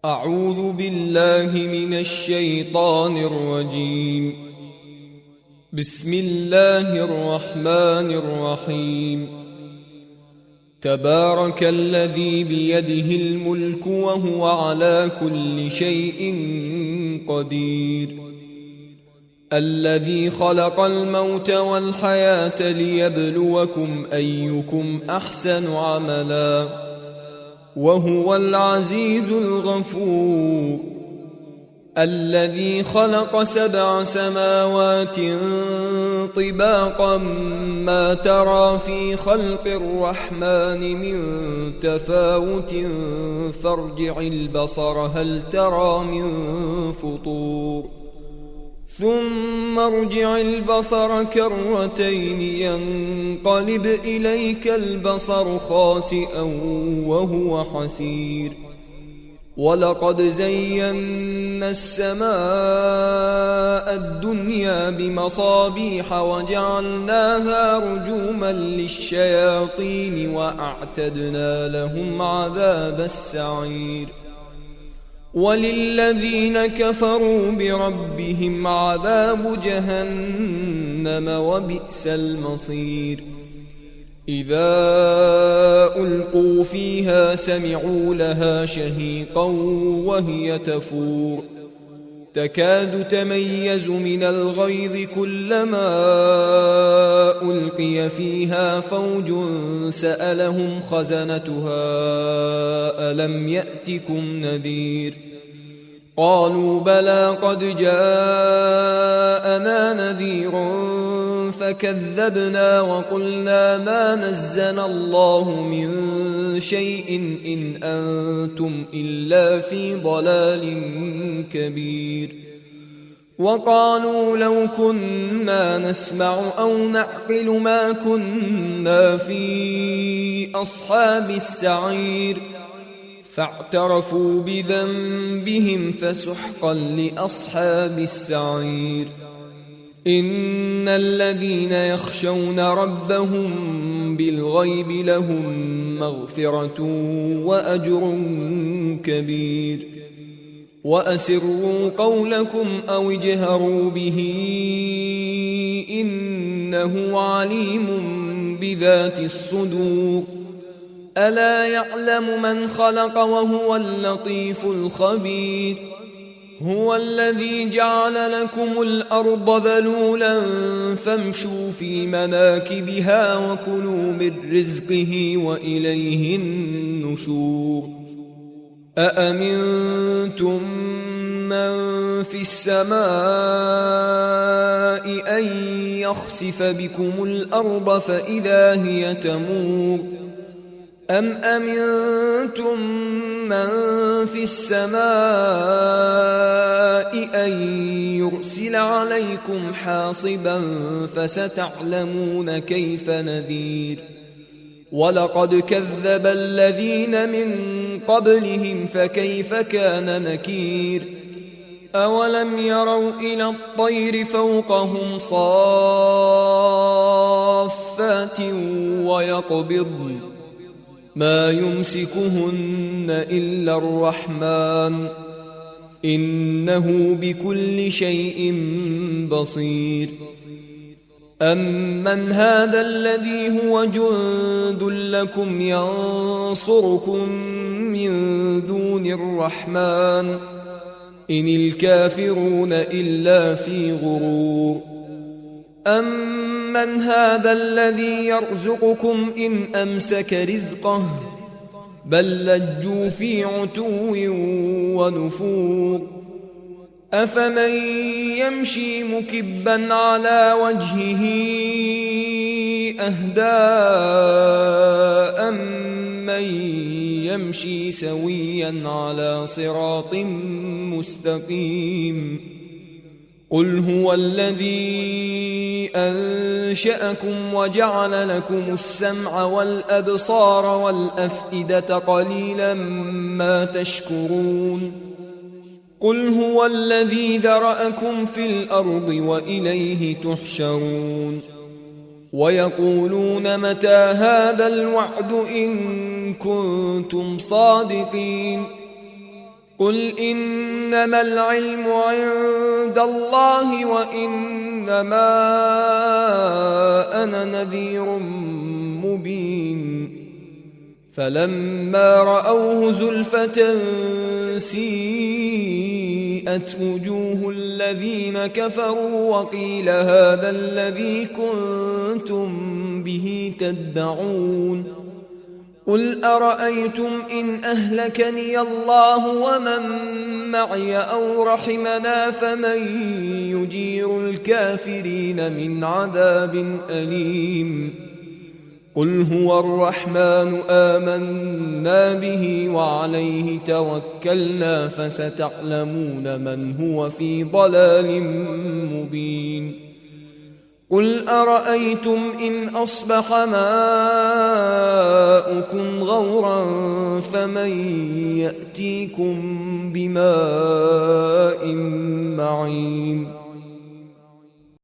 أعوذ بالله من الشيطان الرجيم. بسم الله الرحمن الرحيم. تبارك الذي بيده الملك وهو على كل شيء قدير. الذي خلق الموت والحياة ليبلوكم أيكم أحسن عملا وهو العزيز الغفور. الذي خلق 7 سماوات طباقا ما ترى في خلق الرحمن من تفاوت فارجع البصر هل ترى من فطور ثم ارجع البصر كرتين ينقلب إليك البصر خاسئا وهو حسير. ولقد زينا السماء الدنيا بمصابيح وجعلناها رجوما للشياطين وأعتدنا لهم عذاب السعير. وللذين كفروا بربهم عذاب جهنم وبئس المصير. إذا ألقوا فيها سمعوا لها شهيقا وهي تفور تكاد تميز من الغيظ كلما ألقي فيها فوج سألهم خزنتها ألم يأتكم نذير قالوا بلى قد جاءنا نذير فكذبنا وقلنا ما نزل الله من شيء إن أنتم إلا في ضلال كبير. وقالوا لو كنا نسمع أو نعقل ما كنا في أصحاب السعير فاعترفوا بذنبهم فسحقا لأصحاب السعير. إن الذين يخشون ربهم بالغيب لهم مغفرة وأجر كبير. وأسروا قولكم أو اجهروا به إنه عليم بذات الصدور. ألا يعلم من خلق وهو اللطيف الخبير. هو الذي جعل لكم الأرض ذلولا فامشوا في مناكبها وكلوا من رزقه وإليه النشور. أأمنتم من في السماء أن يخسف بكم الأرض فإذا هي تمور أم أمنتم من في السماء أن يرسل عليكم حاصبا فستعلمون كيف نذير. ولقد كذب الذين من قبلهم فكيف كان نكير. أولم يروا إلى الطير فوقهم صافات ويقبضن ما يمسكهن إلا الرحمن إنه بكل شيء بصير. أمن هذا الذي هو جند لكم ينصركم من دون الرحمن إن الكافرون إلا في غرور. أمن هذا الذي يرزقكم إن أمسك رزقه بل لجوا في عتو ونفور. أفمن يمشي مكبا على وجهه أهدى أمن يمشي سويا على صراط مستقيم. قل هو الذي أنشأكم وجعل لكم السمع والأبصار والأفئدة قليلا ما تشكرون. قل هو الذي ذرأكم في الأرض وإليه تحشرون. ويقولون متى هذا الوعد إن كنتم صادقين قل إنما العلم عند الله وإنما أنا نذير مبين فلما رأوه زلفة سيئت وجوه الذين كفروا وقيل هذا الذي كنتم به تدعون قل أرأيتم إن أهلكني الله ومن معي أو رحمنا فمن يجير الكافرين من عذاب أليم قل هو الرحمن آمنا به وعليه توكلنا فستعلمون من هو في ضلال مبين قل أرأيتم إن أصبح ماؤكم غورا فمن يأتيكم بماء معين